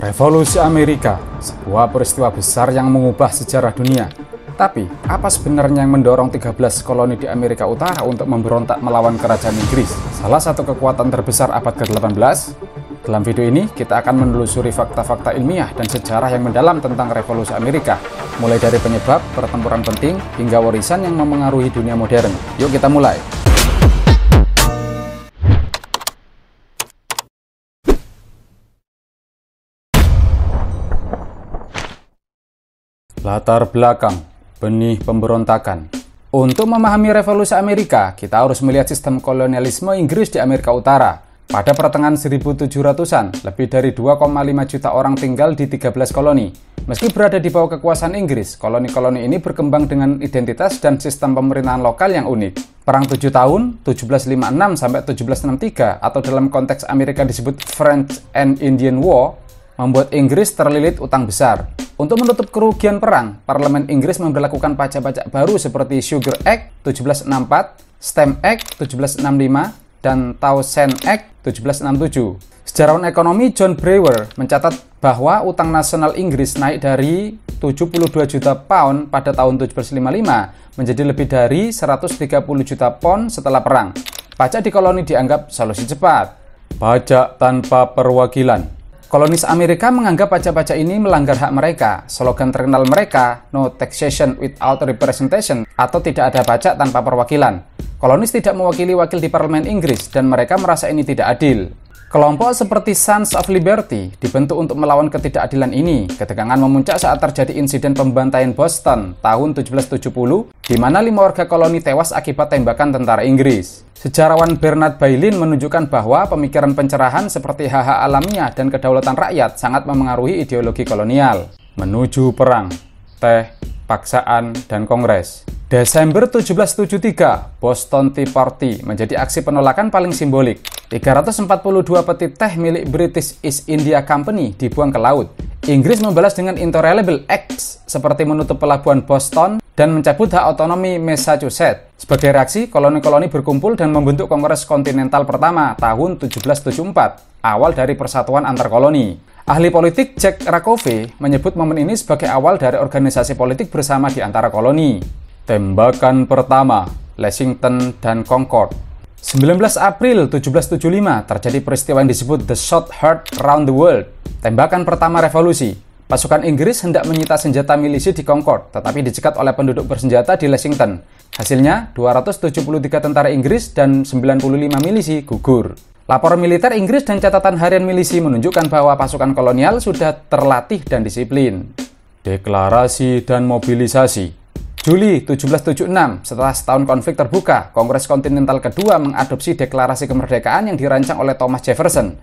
Revolusi Amerika, sebuah peristiwa besar yang mengubah sejarah dunia. Tapi, apa sebenarnya yang mendorong 13 koloni di Amerika Utara untuk memberontak melawan kerajaan Inggris, salah satu kekuatan terbesar abad ke-18? Dalam video ini, kita akan menelusuri fakta-fakta ilmiah dan sejarah yang mendalam tentang Revolusi Amerika, mulai dari penyebab, pertempuran penting, hingga warisan yang memengaruhi dunia modern. Yuk kita mulai! Latar belakang, benih pemberontakan. Untuk memahami Revolusi Amerika, kita harus melihat sistem kolonialisme Inggris di Amerika Utara. Pada pertengahan 1700-an, lebih dari 2,5 juta orang tinggal di 13 koloni. Meski berada di bawah kekuasaan Inggris, koloni-koloni ini berkembang dengan identitas dan sistem pemerintahan lokal yang unik. Perang 7 tahun, 1756 sampai 1763, atau dalam konteks Amerika disebut French and Indian War, membuat Inggris terlilit utang besar. Untuk menutup kerugian perang, Parlemen Inggris memberlakukan pajak-pajak baru seperti Sugar Act 1764, Stamp Act 1765, dan Townshend Act 1767. Sejarawan ekonomi John Brewer mencatat bahwa utang nasional Inggris naik dari 72 juta pound pada tahun 1755 menjadi lebih dari 130 juta pound setelah perang. Pajak di koloni dianggap solusi cepat. Pajak tanpa perwakilan. Kolonis Amerika menganggap pajak-pajak ini melanggar hak mereka. Slogan terkenal mereka, "No taxation without representation," atau tidak ada pajak tanpa perwakilan. Kolonis tidak mewakili wakil di parlemen Inggris, dan mereka merasa ini tidak adil. Kelompok seperti Sons of Liberty dibentuk untuk melawan ketidakadilan ini. Ketegangan memuncak saat terjadi insiden pembantaian Boston tahun 1770, di mana 5 warga koloni tewas akibat tembakan tentara Inggris. Sejarawan Bernard Bailyn menunjukkan bahwa pemikiran pencerahan seperti hak-hak alamiah dan kedaulatan rakyat sangat memengaruhi ideologi kolonial. Menuju perang, teh, paksaan, dan kongres. Desember 1773, Boston Tea Party menjadi aksi penolakan paling simbolik. 342 peti teh milik British East India Company dibuang ke laut. Inggris membalas dengan intolerable acts seperti menutup pelabuhan Boston dan mencabut hak otonomi Massachusetts. Sebagai reaksi, koloni-koloni berkumpul dan membentuk Kongres Kontinental pertama tahun 1774, awal dari persatuan antar koloni. Ahli politik Jack Rakove menyebut momen ini sebagai awal dari organisasi politik bersama di antara koloni. Tembakan pertama, Lexington dan Concord. 19 April 1775 terjadi peristiwa yang disebut The Shot Heard Round the World. Tembakan pertama revolusi. Pasukan Inggris hendak menyita senjata milisi di Concord, tetapi dicegat oleh penduduk bersenjata di Lexington. Hasilnya, 273 tentara Inggris dan 95 milisi gugur. Laporan militer Inggris dan catatan harian milisi menunjukkan bahwa pasukan kolonial sudah terlatih dan disiplin. Deklarasi dan mobilisasi. Juli 1776, setelah setahun konflik terbuka, Kongres Kontinental kedua mengadopsi deklarasi kemerdekaan yang dirancang oleh Thomas Jefferson.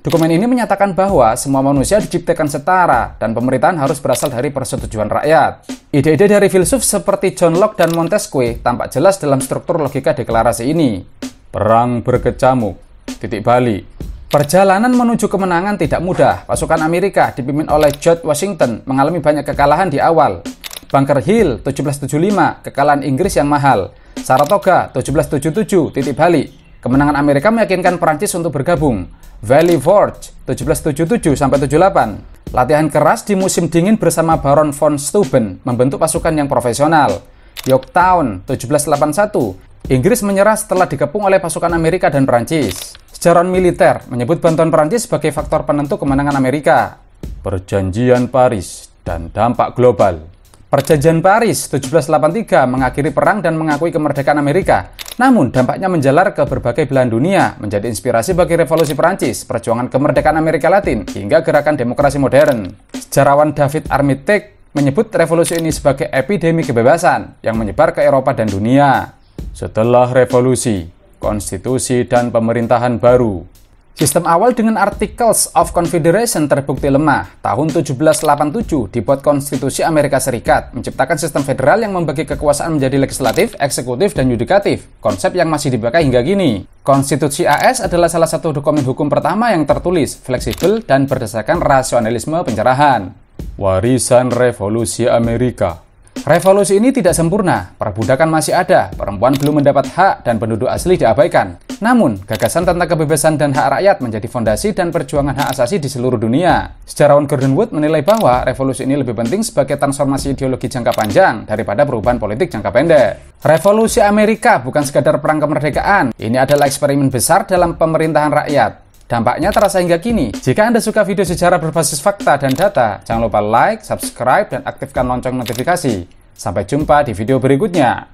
Dokumen ini menyatakan bahwa semua manusia diciptakan setara dan pemerintahan harus berasal dari persetujuan rakyat. Ide-ide dari filsuf seperti John Locke dan Montesquieu tampak jelas dalam struktur logika deklarasi ini. Perang berkecamuk. Titik balik. Perjalanan menuju kemenangan tidak mudah. Pasukan Amerika dipimpin oleh George Washington mengalami banyak kekalahan di awal. Bunker Hill 1775, kekalahan Inggris yang mahal. Saratoga 1777, titik balik. Kemenangan Amerika meyakinkan Prancis untuk bergabung. Valley Forge 1777-78. Latihan keras di musim dingin bersama Baron von Steuben membentuk pasukan yang profesional. Yorktown 1781. Inggris menyerah setelah dikepung oleh pasukan Amerika dan Prancis. Sejarawan militer menyebut bantuan Prancis sebagai faktor penentu kemenangan Amerika. Perjanjian Paris dan dampak global. Perjanjian Paris 1783 mengakhiri perang dan mengakui kemerdekaan Amerika. Namun, dampaknya menjalar ke berbagai belahan dunia, menjadi inspirasi bagi revolusi Prancis, perjuangan kemerdekaan Amerika Latin, hingga gerakan demokrasi modern. Sejarawan David Armitage menyebut revolusi ini sebagai epidemi kebebasan yang menyebar ke Eropa dan dunia. Setelah revolusi, konstitusi dan pemerintahan baru. Sistem awal dengan Articles of Confederation terbukti lemah. Tahun 1787 dibuat Konstitusi Amerika Serikat, menciptakan sistem federal yang membagi kekuasaan menjadi legislatif, eksekutif, dan yudikatif. Konsep yang masih dipakai hingga kini. Konstitusi AS adalah salah satu dokumen hukum pertama yang tertulis, fleksibel, dan berdasarkan rasionalisme pencerahan. Warisan Revolusi Amerika. Revolusi ini tidak sempurna, perbudakan masih ada, perempuan belum mendapat hak, dan penduduk asli diabaikan. Namun, gagasan tentang kebebasan dan hak rakyat menjadi fondasi dan perjuangan hak asasi di seluruh dunia. Sejarawan Gordon Wood menilai bahwa revolusi ini lebih penting sebagai transformasi ideologi jangka panjang daripada perubahan politik jangka pendek. Revolusi Amerika bukan sekadar perang kemerdekaan, ini adalah eksperimen besar dalam pemerintahan rakyat. Dampaknya terasa hingga kini. Jika Anda suka video sejarah berbasis fakta dan data, jangan lupa like, subscribe, dan aktifkan lonceng notifikasi. Sampai jumpa di video berikutnya.